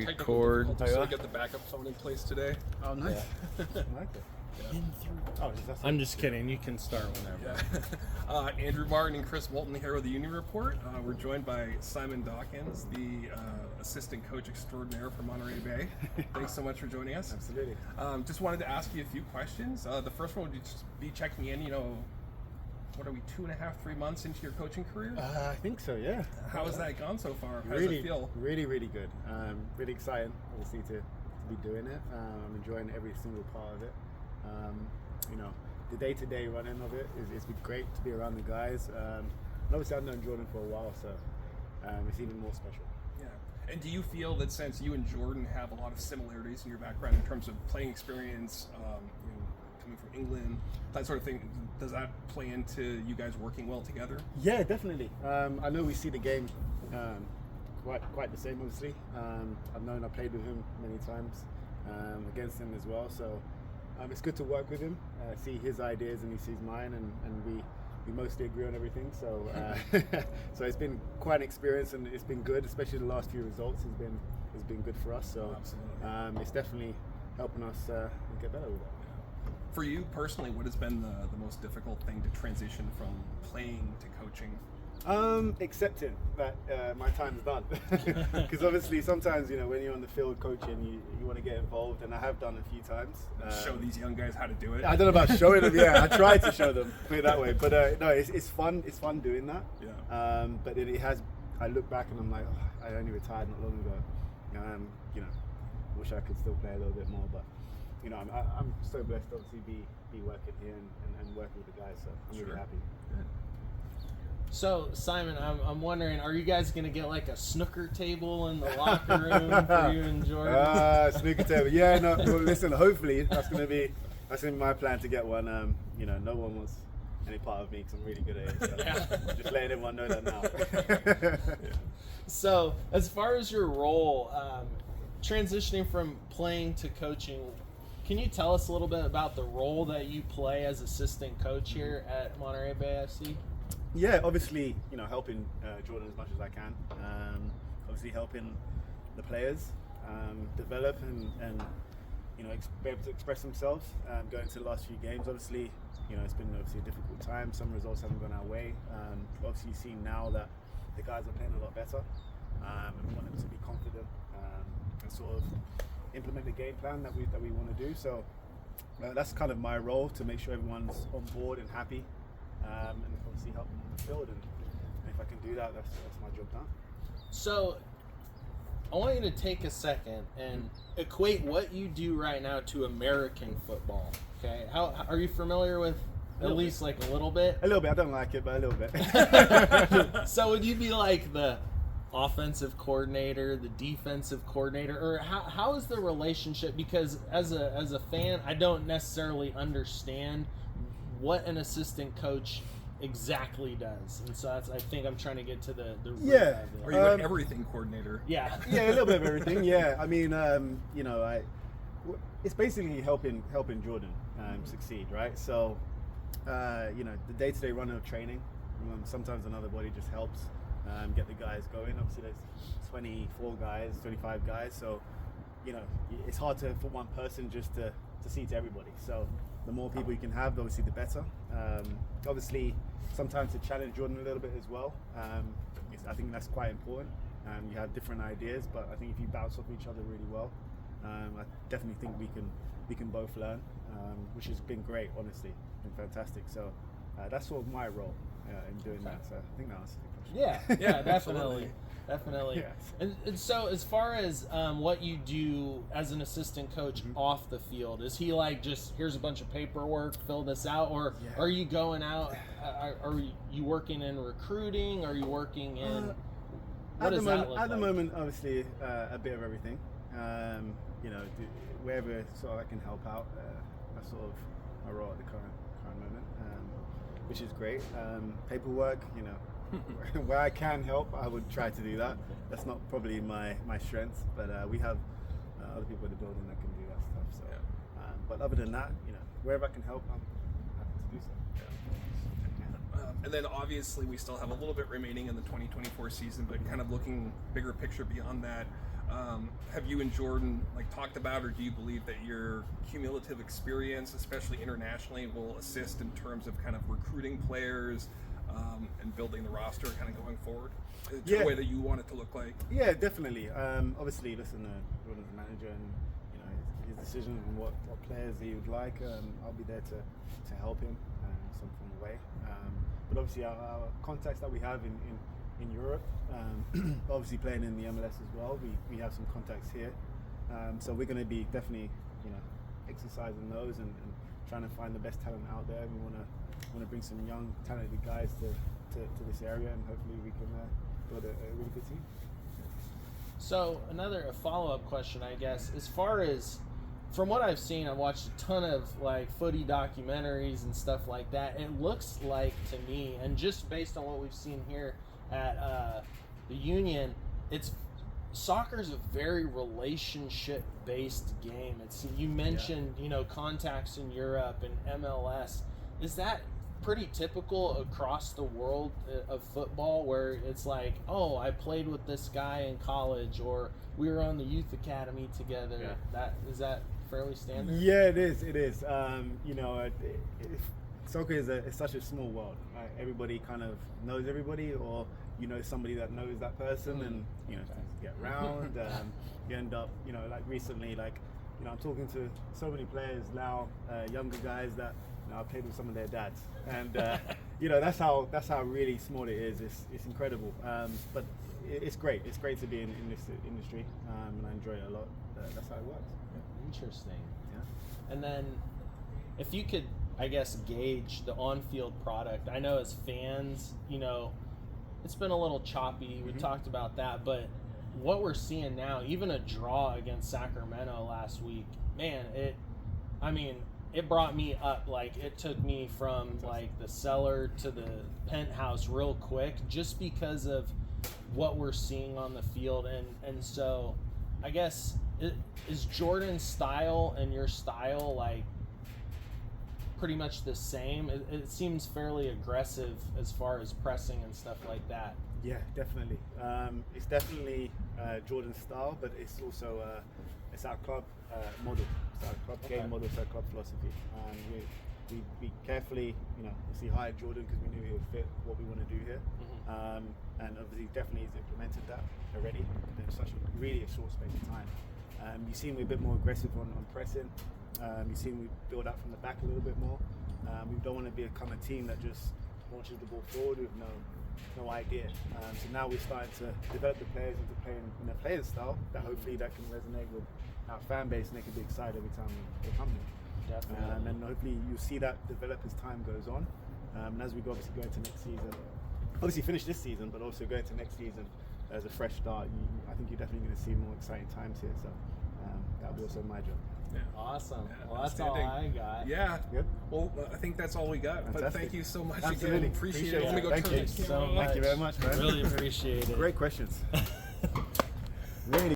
Record. So get the backup phone in place today. Oh, nice. Yeah. I like it. Yeah. Oh, I'm just kidding. You can start whenever. Yeah. Andrew Martin and Chris Walton here with the Uni Report. We're joined by Simon Dawkins, the assistant coach extraordinaire for Monterey Bay. Thanks so much for joining us. Absolutely. Just wanted to ask you a few questions. The first one would just be checking in, what are we, 2.5, 3 months into your coaching career? I think so, yeah. How has that gone so far? How Really, does it feel? really good. Really exciting, obviously, to be doing it. I'm enjoying every single part of it. The day-to-day running of it it's been great to be around the guys. And obviously, I've known Jordan for a while, so it's even more special. Yeah. And do you feel that since you and Jordan have a lot of similarities in your background in terms of playing experience, coming from England, that sort of thing, does that play into you guys working well together? Yeah, definitely. I know we see the game quite the same, obviously. I played with him many times against him as well, so it's good to work with him, see his ideas and he sees mine, and we mostly agree on everything. So so it's been quite an experience, and it's been good, especially the last few results has been good for us. So it's definitely helping us get better with that. For you personally, what has been the most difficult thing to transition from playing to coaching? Accepting that my time's done, because obviously sometimes when you're on the field coaching, you want to get involved, and I have done a few times. Show these young guys how to do it. I don't know about showing them. Yeah, I try to show them, put it that way. But no, it's fun. It's fun doing that. Yeah. But it has. I look back and I'm like, I only retired not long ago. Wish I could still play a little bit more, but. I'm so blessed to obviously be working here and working with the guys, so I'm really happy. Good. So, Simon, I'm wondering, are you guys going to get like a snooker table in the locker room for you and Jordan? Snooker table. Yeah, no, well, listen, hopefully that's going to be my plan to get one. No one wants any part of me because I'm really good at it. So just letting everyone know that now. Yeah. So, as far as your role, transitioning from playing to coaching, can you tell us a little bit about the role that you play as assistant coach here at Monterey Bay FC? Yeah, obviously, helping Jordan as much as I can. Obviously, helping the players develop and be able to express themselves. Going to the last few games, obviously, it's been a difficult time. Some results haven't gone our way. Obviously, you've seen now that the guys are playing a lot better, and we want them to be confident and sort of implement the game plan that we want to do. So that's kind of my role, to make sure everyone's on board and happy, and obviously help them on the field. And if I can do that, that's my job done. So I want you to take a second and equate what you do right now to American football. Okay, how are you familiar with at least like a little bit? A little bit. I don't like it, but a little bit. So would you be like the offensive coordinator, the defensive coordinator, or how is the relationship? Because as a fan, I don't necessarily understand what an assistant coach exactly does, and so I think I'm trying to get to the root of it. Are you an everything coordinator? Yeah. Yeah, a little bit of everything. Yeah, I mean, it's basically helping Jordan succeed, right? So, the day-to-day running of training. Sometimes another body just helps. Get the guys going. Obviously, there's 24 guys, 25 guys, so it's hard for one person just to see to everybody. So the more people you can have, obviously, the better. Obviously, sometimes to challenge Jordan a little bit as well. I think that's quite important. You have different ideas, but I think if you bounce off each other really well, I definitely think we can both learn, which has been great. Honestly, been fantastic. So that's sort of my role in doing that. So I think that answers the question. Yeah, definitely. Definitely. Yes. And so as far as what you do as an assistant coach off the field, is he like just, here's a bunch of paperwork, fill this out, or are you going out, are you working in recruiting, are you working in, what does that look like? At the moment, obviously, a bit of everything. Wherever sort of I can help out, that's sort of my role at the current moment, which is great. Paperwork, where I can help, I would try to do that. That's not probably my strength, but we have other people in the building that can do that stuff. So, but other than that, wherever I can help, I'm happy to do so. And then obviously we still have a little bit remaining in the 2024 season, but kind of looking bigger picture beyond that, Have you and Jordan talked about, or do you believe that your cumulative experience, especially internationally, will assist in terms of kind of recruiting players and building the roster kind of going forward to the way that you want it to look like? Yeah, definitely. Obviously, listen, Jordan's the manager, and his decision on what players he would like. I'll be there to help him some form of way. But obviously, our contacts that we have in Europe, obviously playing in the MLS as well, we have some contacts here. So we're going to be definitely, exercising those and trying to find the best talent out there. We want to bring some young, talented guys to this area, and hopefully we can build a really good team. So a follow-up question, I guess, as far as from what I've seen, I've watched a ton of footy documentaries and stuff like that. It looks like to me, and just based on what we've seen here at the Union, soccer's a very relationship-based game. You mentioned contacts in Europe and MLS. Is that pretty typical across the world of football, where it's oh, I played with this guy in college, or we were on the youth academy together? Is that fairly standard? Yeah, it is. Soccer is such a small world, right? Everybody kind of knows everybody, or somebody that knows that person, and things get around. You end up, recently, I'm talking to so many players now, younger guys that I played with some of their dads, and that's how really small it is. It's incredible, but it's great. It's great to be in this industry, and I enjoy it a lot. That's how it works. Interesting. Yeah. And then, if you could, I guess, gauge the on-field product. I know as fans, it's been a little choppy. We talked about that, but what we're seeing now, even a draw against Sacramento last week, man, it brought me up. It took me from the cellar to the penthouse real quick, just because of what we're seeing on the field. And so I guess, is Jordan's style and your style pretty much the same? It seems fairly aggressive as far as pressing and stuff like that. Yeah, definitely. It's definitely Jordan's style, but it's also it's our club model. It's our club game model. It's our club philosophy. We carefully, obviously hired Jordan because we knew he would fit what we want to do here, and obviously definitely he's implemented that already in such a really short space of time. You've seen we're a bit more aggressive on pressing. You've seen we build up from the back a little bit more. We don't want to become a team that just launches the ball forward with no idea. So now we're starting to develop the players into playing in a playing style that hopefully that can resonate with our fan base, and they can be excited every time they come here. Definitely. And hopefully you'll see that develop as time goes on. And as we obviously go into next season, obviously finish this season, but also go into next season as a fresh start, I think you're definitely going to see more exciting times here. So that'll be also my job. Yeah. Awesome. Yeah, well, that's all I got. Yeah. Good. Well, I think think that's all we got. Fantastic. But thank you so much Absolutely. again. Appreciate it. Let me go Thank turn you this so camera much. off. Thank you very much, man. Really appreciate it. Great questions. Really